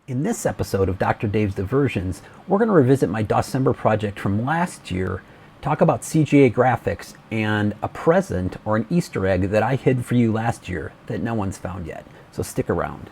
In this episode of Dr. Dave's Diversions, we're going to revisit my Doscembr project from last year, talk about CGA graphics, and a present or an Easter egg that I hid for you last year that no one's found yet. So stick around.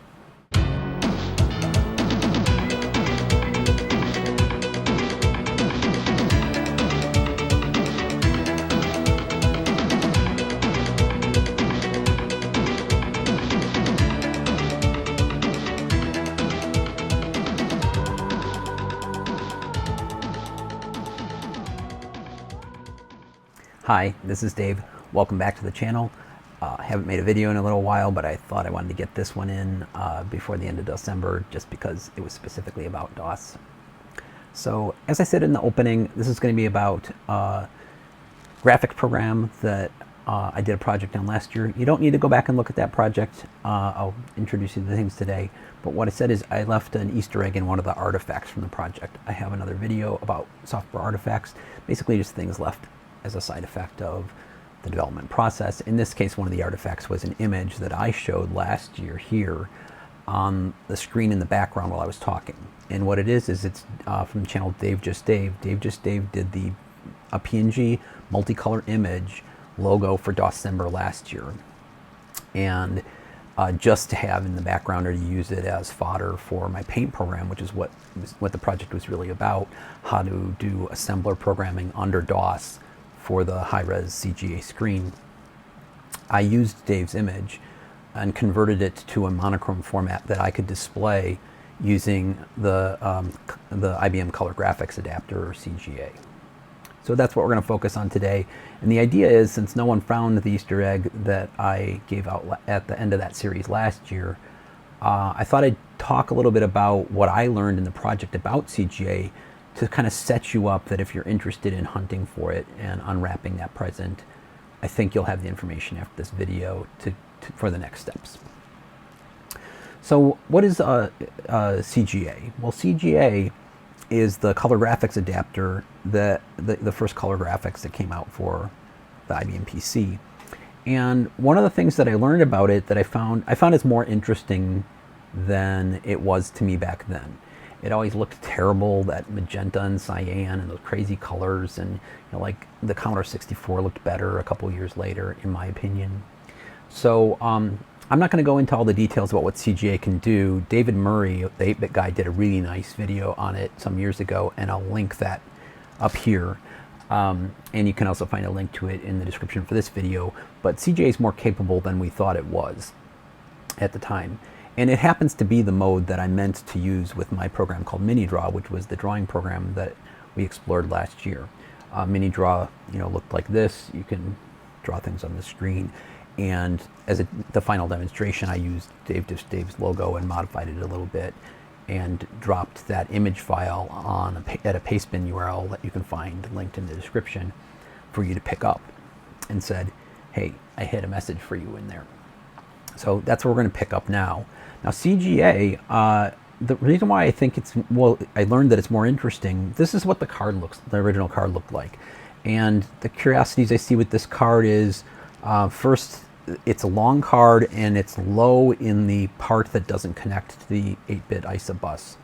Hi, this is Dave. Welcome back to the channel. I haven't made a video in a little while, but I thought I wanted to get this one in before the end of December, just because it was specifically about DOS. So, as I said in the opening, this is going to be about a graphics program that I did a project on last year. You don't need to go back and look at that project. I'll introduce you to the things today. But what I said is I left an Easter egg in one of the artifacts from the project. I have another video about software artifacts, basically just things left as a side effect of the development process. In this case, one of the artifacts was an image that I showed last year here on the screen in the background while I was talking. And what it is it's from the channel Dave Just Dave. Dave Just Dave did a PNG multicolor image logo for Doscembr last year. And just to have in the background or to use it as fodder for my paint program, which is what the project was really about, how to do assembler programming under DOS for the high-res CGA screen. I used Dave's image and converted it to a monochrome format that I could display using the IBM Color Graphics Adapter, or CGA. So that's what we're going to focus on today. And the idea is, since no one found the Easter egg that I gave out at the end of that series last year, I thought I'd talk a little bit about what I learned in the project about CGA to kind of set you up that if you're interested in hunting for it and unwrapping that present, I think you'll have the information after this video for the next steps. So what is CGA? Well, CGA is the color graphics adapter, the first color graphics that came out for the IBM PC. And one of the things that I learned about it that I found it's more interesting than it was to me back then. It always looked terrible, that magenta and cyan and those crazy colors, and like the Commodore 64 looked better a couple years later, in my opinion. So I'm not going to go into all the details about what CGA can do. David Murray, the 8-bit guy, did a really nice video on it some years ago, and I'll link that up here. And you can also find a link to it in the description for this video. But CGA is more capable than we thought it was at the time. And it happens to be the mode that I meant to use with my program called minidraw, which was the drawing program that we explored last year. Minidraw, looked like this. You can draw things on the screen. And as the final demonstration, I used Dave's logo and modified it a little bit and dropped that image file at a pastebin URL that you can find linked in the description for you to pick up, and said, hey, I hid a message for you in there. So that's what we're going to pick up now. Now CGA, the reason why I think I learned that it's more interesting, this is what the original card looked like. And the curiosities I see with this card is, first, it's a long card and it's low in the part that doesn't connect to the 8-bit ISA bus.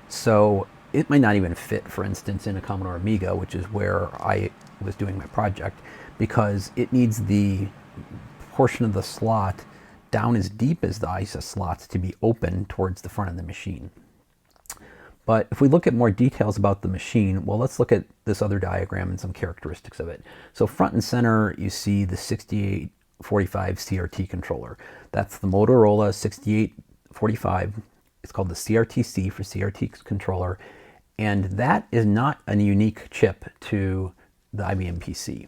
So it might not even fit, for instance, in a Commodore Amiga, which is where I was doing my project, because it needs the portion of the slot down as deep as the ISA slots to be open towards the front of the machine. But if we look at more details about the machine, well, let's look at this other diagram and some characteristics of it. So front and center, you see the 6845 CRT controller. That's the Motorola 6845. It's called the CRTC for CRT controller. And that is not a unique chip to the IBM PC.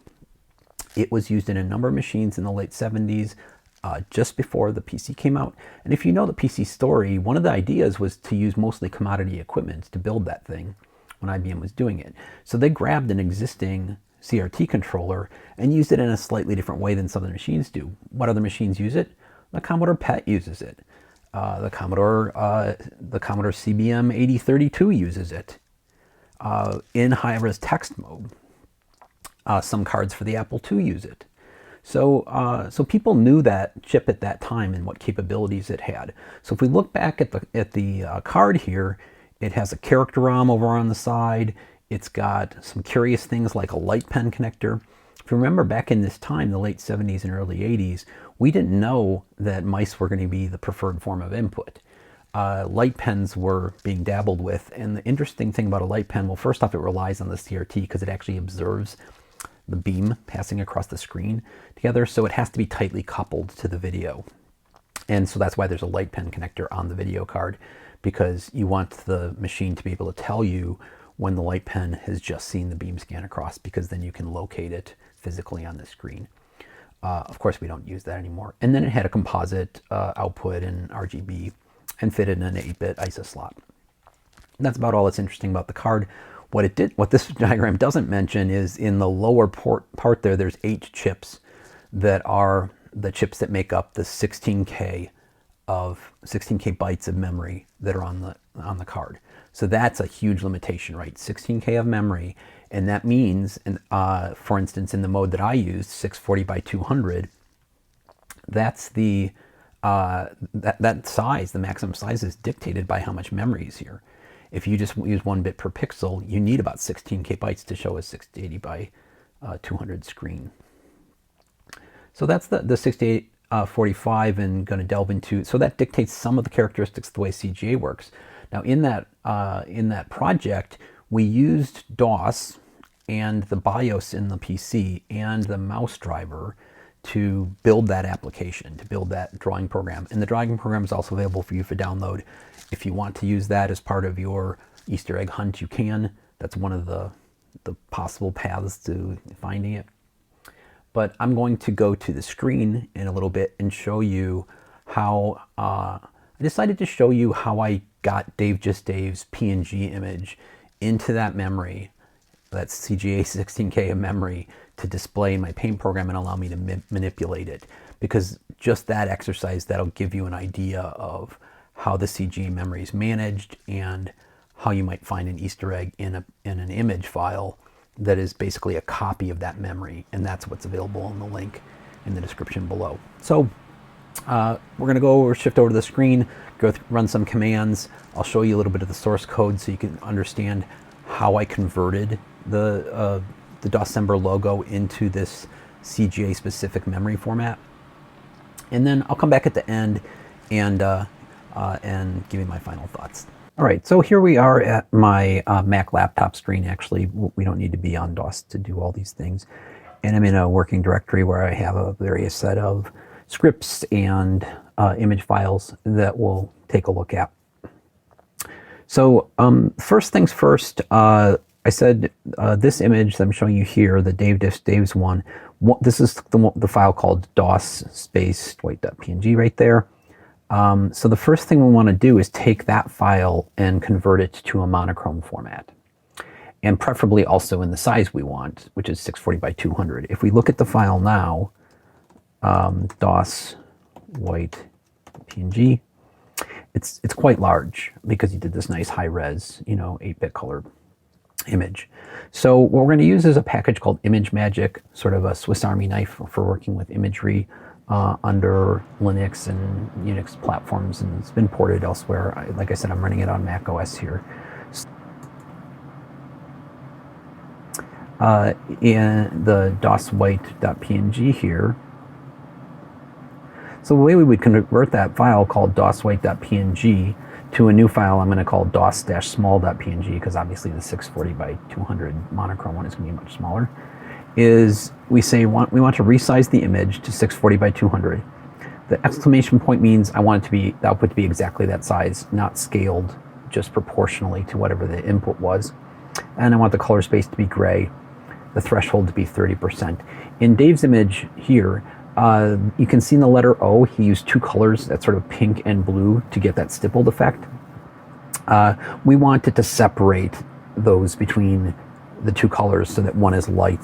It was used in a number of machines in the late 70s, just before the PC came out. And if you know the PC story, one of the ideas was to use mostly commodity equipment to build that thing when IBM was doing it. So they grabbed an existing CRT controller and used it in a slightly different way than some of the machines do. What other machines use it? The Commodore PET uses it. The Commodore CBM 8032 uses it in high-res text mode. Some cards for the Apple II use it. So people knew that chip at that time and what capabilities it had. So if we look back at the card here, it has a character ROM over on the side. It's got some curious things like a light pen connector. If you remember back in this time, the late 70s and early 80s, we didn't know that mice were going to be the preferred form of input. Light pens were being dabbled with, and the interesting thing about a light pen, well, first off, it relies on the CRT because it actually observes the beam passing across the screen together, so it has to be tightly coupled to the video. And so that's why there's a light pen connector on the video card, because you want the machine to be able to tell you when the light pen has just seen the beam scan across, because then you can locate it physically on the screen. Of course, we don't use that anymore. And then it had a composite output and RGB and fitted in an 8-bit ISA slot. And that's about all that's interesting about the card. What this diagram doesn't mention is in the lower part there, there's 8 chips that are the chips that make up the 16K bytes of memory that are on the card. So that's a huge limitation, right? 16K of memory, and that means, for instance, in the mode that I used, 640 by 200, that's the that size, the maximum size, is dictated by how much memory is here. If you just use 1 bit per pixel, you need about 16K bytes to show a 680 by 200 screen. So that's the 6845, and going to delve into, so that dictates some of the characteristics of the way CGA works. Now in that project, we used DOS and the BIOS in the PC and the mouse driver to build that application, to build that drawing program. And the drawing program is also available for you for download. If you want to use that as part of your Easter egg hunt, you can. That's one of the possible paths to finding it. But I'm going to go to the screen in a little bit and show you how, I decided to show you how I got Dave Just Dave's PNG image into that memory, that CGA 16K of memory, to display in my paint program and allow me to manipulate it. Because just that exercise, that'll give you an idea of how the CGA memory is managed and how you might find an Easter egg in an image file that is basically a copy of that memory, and that's what's available in the link in the description below. So we're going to shift over to the screen, run some commands. I'll show you a little bit of the source code so you can understand how I converted the doscembr logo into this CGA specific memory format. And then I'll come back at the end and give you my final thoughts. All right, so here we are at my Mac laptop screen. Actually, we don't need to be on DOS to do all these things. And I'm in a working directory where I have a various set of scripts and image files that we'll take a look at. So first things first, I said this image that I'm showing you here, the Dave Just Dave's one, this is the file called DOS space white.png right there. So the first thing we want to do is take that file and convert it to a monochrome format, and preferably also in the size we want, which is 640 by 200. If we look at the file now, DOS white.png, it's quite large because you did this nice high res, 8-bit color image. So what we're going to use is a package called Image Magic, sort of a Swiss Army knife for working with imagery under Linux and Unix platforms, and it's been ported elsewhere. Like I said, I'm running it on Mac OS here. In the DOS white.png here, so the way we would convert that file called DOS white.png to a new file I'm going to call dos-small.png, because obviously the 640 by 200 monochrome one is going to be much smaller, is we say we want to resize the image to 640 by 200. The exclamation point means I want it to be, the output to be exactly that size, not scaled just proportionally to whatever the input was. And I want the color space to be gray, the threshold to be 30%. In Dave's image here, you can see in the letter O, he used 2 colors, that's sort of pink and blue, to get that stippled effect. We want it to separate those between the 2 colors so that one is white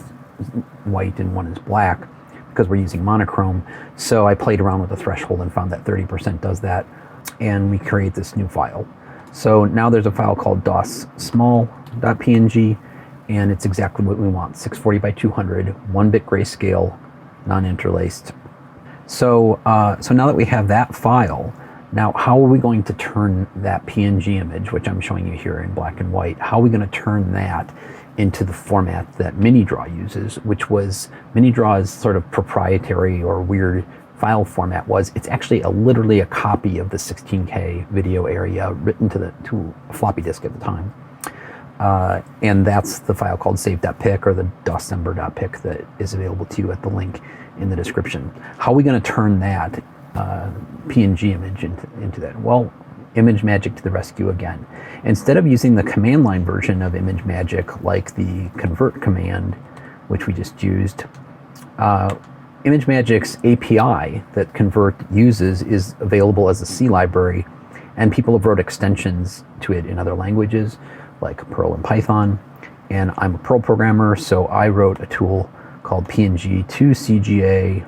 and one is black, because we're using monochrome. So I played around with the threshold and found that 30% does that, and we create this new file. So now there's a file called dosmall.png, and it's exactly what we want: 640 by 200, 1-bit grayscale, non-interlaced. So, so now that we have that file, now how are we going to turn that PNG image, which I'm showing you here in black and white, how are we going to turn that into the format that minidraw uses, which was, minidraw's sort of proprietary or weird file format was, it's actually literally a copy of the 16K video area written to a floppy disk at the time. And that's the file called SAVED.PIC or the doscembr.pic that is available to you at the link in the description. How are we going to turn that PNG image into that? Well, ImageMagick to the rescue again. Instead of using the command line version of ImageMagick like the convert command, which we just used, ImageMagick's API that convert uses is available as a C library, and people have wrote extensions to it in other languages like Perl and Python. And I'm a Perl programmer, so I wrote a tool called PNG to CGA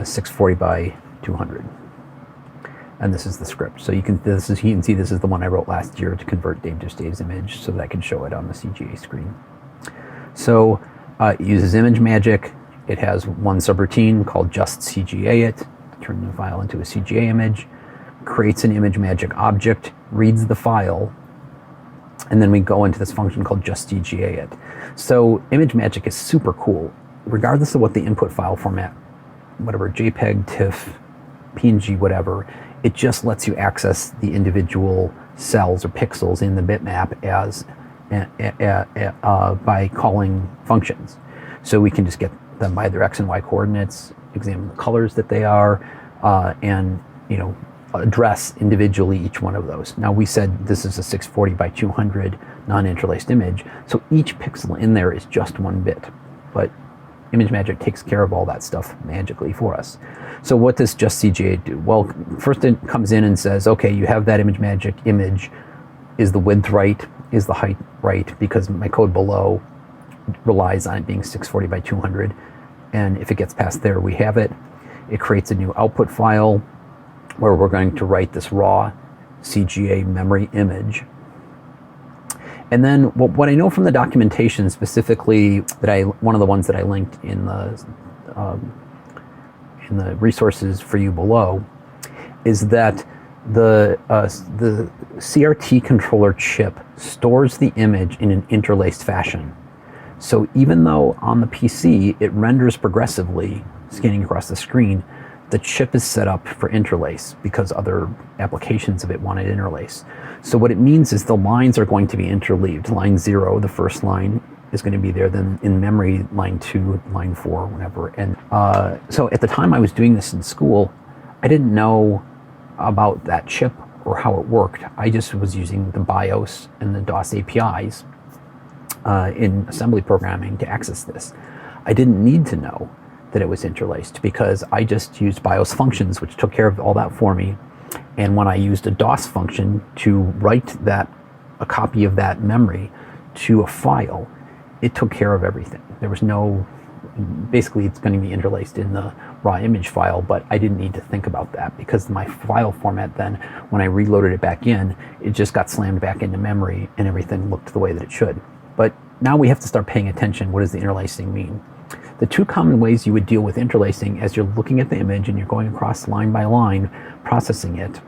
640 by 200. And this is the script. So you can see this is the one I wrote last year to convert Dave Just Dave's image so that I can show it on the CGA screen. So it uses ImageMagick. It has one subroutine called just CGA it, turn the file into a CGA image, creates an ImageMagick object, reads the file, and then we go into this function called just CGA it. So ImageMagick is super cool, regardless of what the input file format, whatever, JPEG, TIFF, PNG, whatever, it just lets you access the individual cells or pixels in the bitmap as by calling functions. So we can just get them by their X and Y coordinates, examine the colors that they are, and address individually each one of those. Now we said this is a 640 by 200 non-interlaced image, so each pixel in there is just one bit, but ImageMagick takes care of all that stuff magically for us. So what does just CGA do? Well, first it comes in and says, okay, you have that ImageMagick image. Is the width right? Is the height right? Because my code below relies on it being 640 by 200. And if it gets past there, we have it. It creates a new output file where we're going to write this raw CGA memory image. And then what I know from the documentation specifically, one of the ones that I linked in the resources for you below, is that the CRT controller chip stores the image in an interlaced fashion. So even though on the PC it renders progressively, scanning across the screen, the chip is set up for interlace because other applications of it want it interlace. So what it means is the lines are going to be interleaved. Line 0, the first line, is going to be there. Then in memory, line 2, line 4, whatever. And so at the time I was doing this in school, I didn't know about that chip or how it worked. I just was using the BIOS and the DOS APIs in assembly programming to access this. I didn't need to know that it was interlaced because I just used BIOS functions, which took care of all that for me. And when I used a DOS function to write a copy of that memory to a file, it took care of everything. There was no, basically it's going to be interlaced in the raw image file, but I didn't need to think about that because my file format then, when I reloaded it back in, it just got slammed back into memory and everything looked the way that it should. But now we have to start paying attention. What does the interlacing mean? The two common ways you would deal with interlacing as you're looking at the image and you're going across line by line, processing it,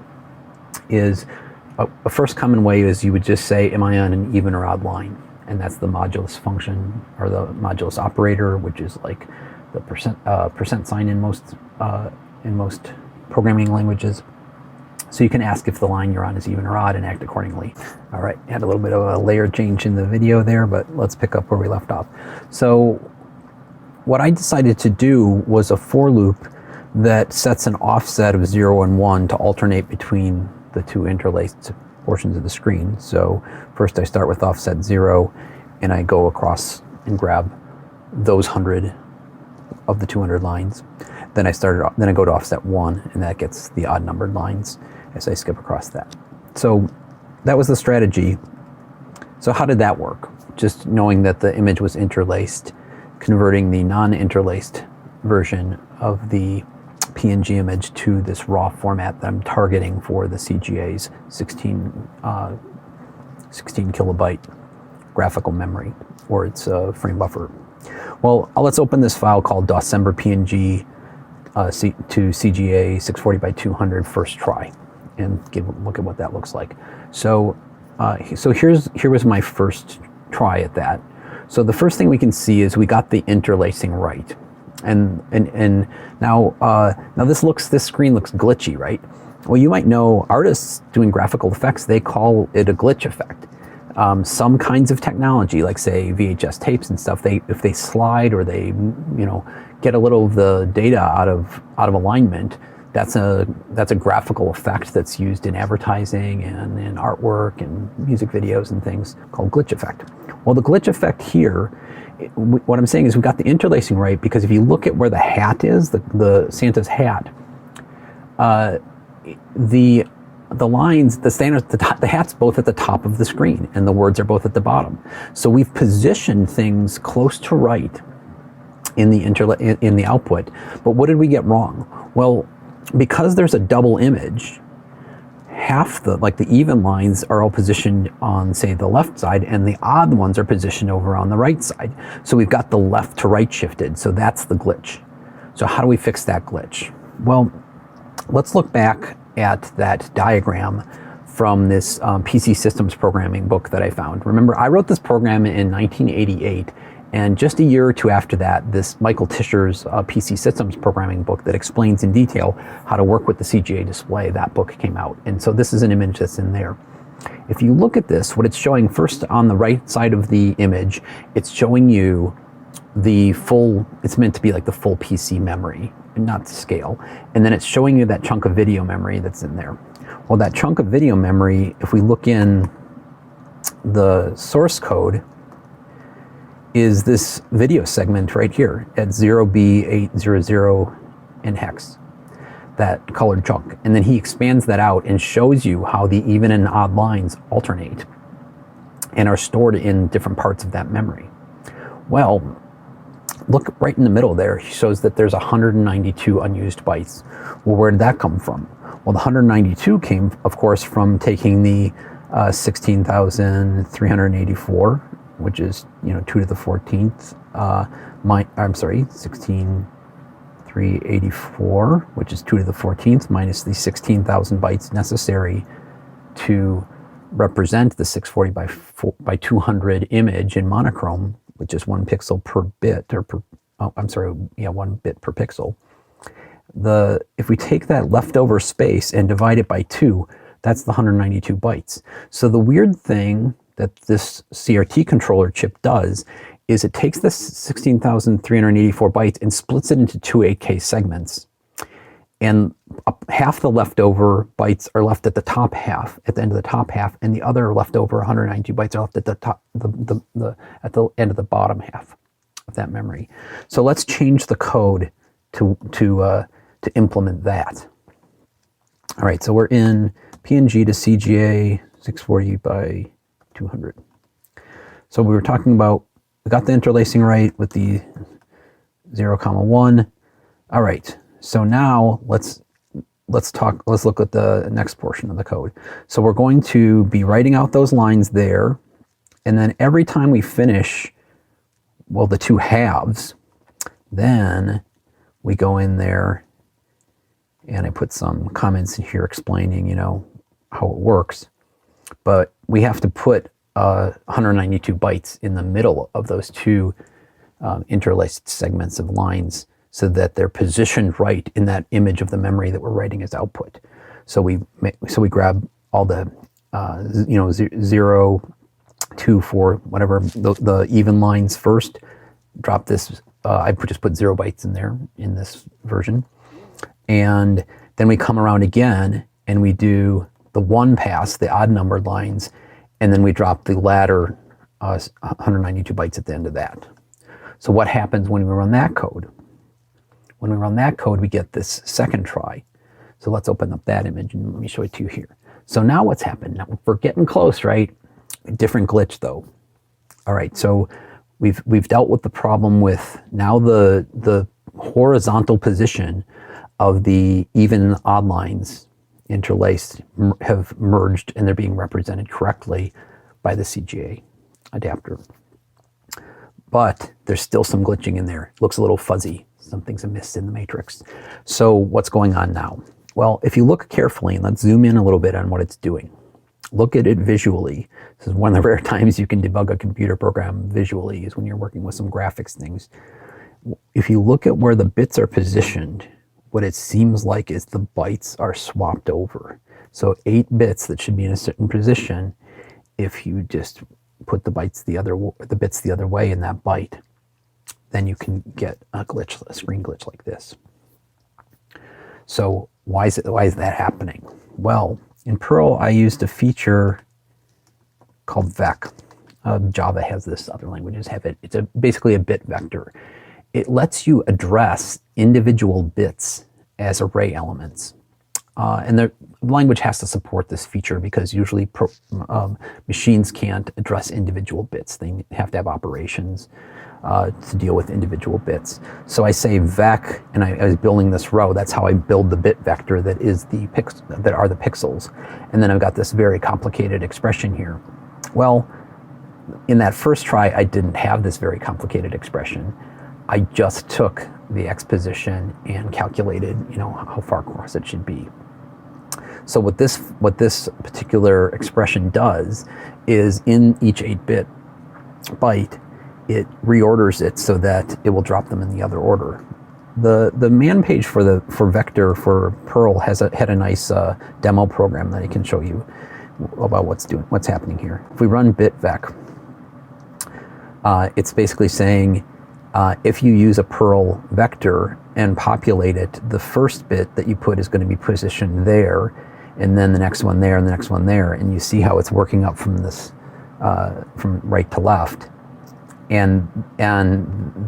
is a first common way is you would just say, am I on an even or odd line? And that's the modulus function or the modulus operator, which is like the percent sign in most programming languages. So you can ask if the line you're on is even or odd and act accordingly. All right, had a little bit of a layer change in the video there, but let's pick up where we left off. So what I decided to do was a for loop that sets an offset of 0 and 1 to alternate between the two interlaced portions of the screen. So first I start with offset 0 and I go across and grab those 100 of the 200 lines. Then I go to offset 1 and that gets the odd numbered lines as I skip across that. So that was the strategy. So how did that work? Just knowing that the image was interlaced, converting the non-interlaced version of the PNG image to this raw format that I'm targeting for the CGA's 16 kilobyte graphical memory, or its frame buffer. Well, let's open this file called doscembr.pic to CGA 640 by 200 first try, and look at what that looks like. So, here was my first try at that. So the first thing we can see is we got the interlacing right, and now this screen looks glitchy, right? Well, you might know artists doing graphical effects, they call it a glitch effect. Some kinds of technology, like say VHS tapes and stuff, if they slide or they get a little of the data out of alignment, that's a graphical effect that's used in advertising and in artwork and music videos and things, called glitch effect. Well, the glitch effect here, what I'm saying is we got the interlacing right, because if you look at where the hat is, the Santa's hat, the lines, the hat's both at the top of the screen and the words are both at the bottom. So we've positioned things close to right in the output. But what did we get wrong? Well, because there's a double image, half the even lines are all positioned on, say, the left side, and the odd ones are positioned over on the right side. So we've got the left to right shifted. So that's the glitch. So how do we fix that glitch? Well, let's look back at that diagram from this PC systems programming book that I found. Remember, I wrote this program in 1988, and just a year or two after that, this Michael Tischer's PC systems programming book that explains in detail how to work with the CGA display, that book came out. And so this is an image that's in there. If you look at this, what it's showing first on the right side of the image, it's showing you the full, it's meant to be like the full PC memory, not to scale. And then it's showing you that chunk of video memory that's in there. Well, that chunk of video memory, if we look in the source code, is this video segment right here at 0B800 in hex, that colored chunk. And then he expands that out and shows you how the even and odd lines alternate and are stored in different parts of that memory. Well, look right in the middle there, he shows that there's 192 unused bytes. Well, where did that come from? Well, the 192 came, of course, from taking the 16,384, which is 2 to the 14th. I'm sorry, 16,384, which is 2 to the 14th, minus the 16,000 bytes necessary to represent the 640 by 200 image in monochrome, which is 1 pixel per bit, or 1 bit per pixel. If we take that leftover space and divide it by 2, that's the 192 bytes. So the weird thing that this CRT controller chip does is it takes this 16,384 bytes and splits it into two 8K segments. And half the leftover bytes are left at the top half, at the end of the top half, and the other leftover 192 bytes are left at the top, at the end of the bottom half of that memory. So let's change the code to implement that. All right, so we're in PNG to CGA 640 by 200. So we were talking about, we got the interlacing right with the 0, 1. All right, so now let's look at the next portion of the code. So we're going to be writing out those lines there, and then every time we finish, well, the two halves, then we go in there and I put some comments in here explaining, how it works. But we have to put 192 bytes in the middle of those two interlaced segments of lines so that they're positioned right in that image of the memory that we're writing as output. So we grab all the 0, 2, 4, whatever, the even lines first, drop this, I just put 0 bytes in there in this version. And then we come around again and we do the 1 pass, the odd numbered lines, and then we drop the latter 192 bytes at the end of that. So what happens when we run that code? When we run that code, we get this second try. So let's open up that image and let me show it to you here. So now what's happened? Now we're getting close, right? Different glitch though. All right, so we've dealt with the problem with now the horizontal position of the even and odd lines interlaced have merged and they're being represented correctly by the CGA adapter. but there's still some glitching in there. It looks a little fuzzy. Something's amiss in the matrix. So what's going on now? Well, if you look carefully, and let's zoom in a little bit on what it's doing. Look at it visually. This is one of the rare times you can debug a computer program visually, is when you're working with some graphics things. If you look at where the bits are positioned, what it seems like is the bytes are swapped over. So 8 bits that should be in a certain position, if you just put the bits the other way in that byte, then you can get a glitch, a screen glitch like this. So why is that happening? Well, in Perl, I used a feature called vec. Java has this, other languages have it. It's basically a bit vector. It lets you address individual bits as array elements. And the language has to support this feature because usually machines can't address individual bits. They have to have operations to deal with individual bits. So I say vec, and I was building this row. That's how I build the bit vector that is that are the pixels. And then I've got this very complicated expression here. Well, in that first try, I didn't have this very complicated expression. I just took the x position and calculated, how far across it should be. So what this particular expression does is, in each 8-bit byte, it reorders it so that it will drop them in the other order. The man page for vector for Perl had a nice demo program that I can show you about what's happening here. If we run bitvec, it's basically saying if you use a Perl vector and populate it, the first bit that you put is going to be positioned there, and then the next one there, and the next one there, and you see how it's working up from this from right to left, and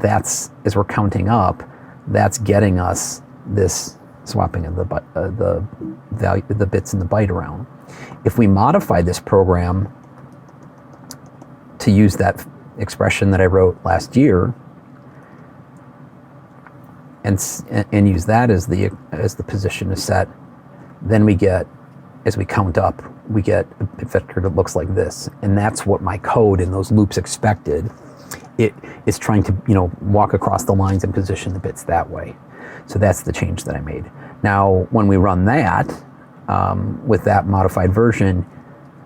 that's, as we're counting up, that's getting us this swapping of the bits in the byte around. If we modify this program to use that expression that I wrote last year, and use that as the position is set, then we get, as we count up, we get a bit vector that looks like this, and that's what my code in those loops expected. It is trying to walk across the lines and position the bits that way. So that's the change that I made. Now when we run that with that modified version,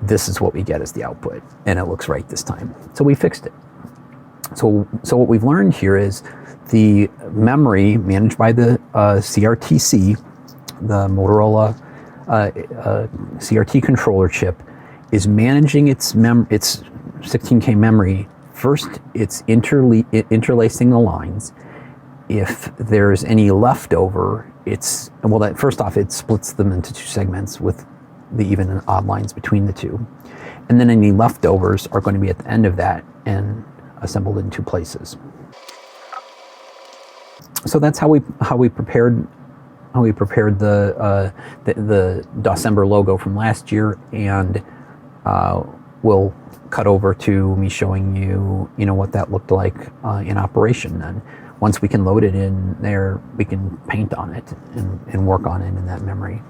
this is what we get as the output, and it looks right this time. So we fixed it. So what we've learned here is the memory managed by the CRTC, the Motorola CRT controller chip, is managing its 16K memory. First, it's interlacing the lines. If there's any leftover, first off, it splits them into 2 segments with the even and odd lines between the 2. And then any leftovers are going to be at the end of that and assembled in 2 places. So that's how we prepared the Doscembr logo from last year, and we'll cut over to me showing you what that looked like in operation. Then once we can load it in there, we can paint on it and work on it in that memory.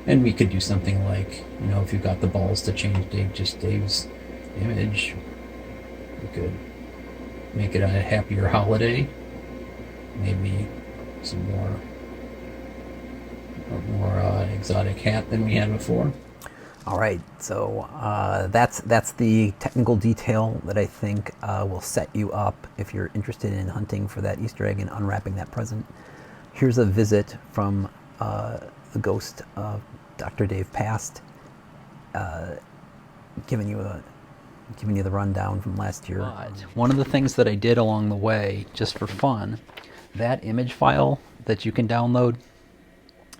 And we could do something like, if you've got the balls to change Dave's image, we could make it a happier holiday. Maybe some more exotic hat than we had before. All right, so that's the technical detail that I think will set you up if you're interested in hunting for that Easter egg and unwrapping that present. Here's a visit from the ghost of Dr. Dave Past, giving you the rundown from last year. One of the things that I did along the way, just for fun, that image file that you can download,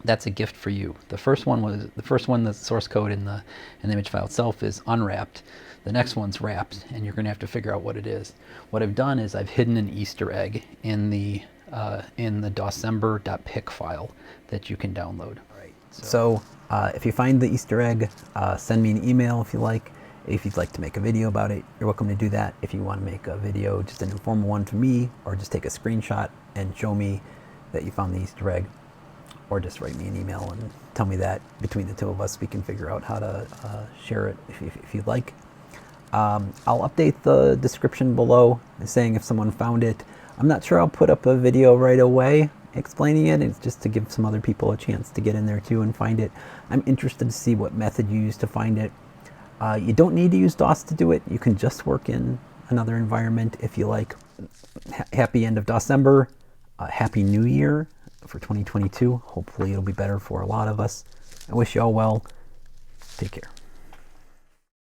that's a gift for you. The first one, the source code in the image file itself is unwrapped. The next one's wrapped, and you're going to have to figure out what it is. What I've done is I've hidden an Easter egg in the doscembr.pic file that you can download. All right. So if you find the Easter egg, send me an email if you like. If you'd like to make a video about it, you're welcome to do that. If you want to make a video, just an informal one for me, or just take a screenshot and show me that you found the Easter egg, or just write me an email and tell me that. Between the 2 of us, we can figure out how to share it if you'd like. I'll update the description below saying if someone found it. I'm not sure I'll put up a video right away explaining it. It's just to give some other people a chance to get in there too and find it. I'm interested to see what method you use to find it. You don't need to use DOS to do it. You can just work in another environment if you like. Happy end of December. Happy New Year for 2022. Hopefully it'll be better for a lot of us. I wish you all well. Take care.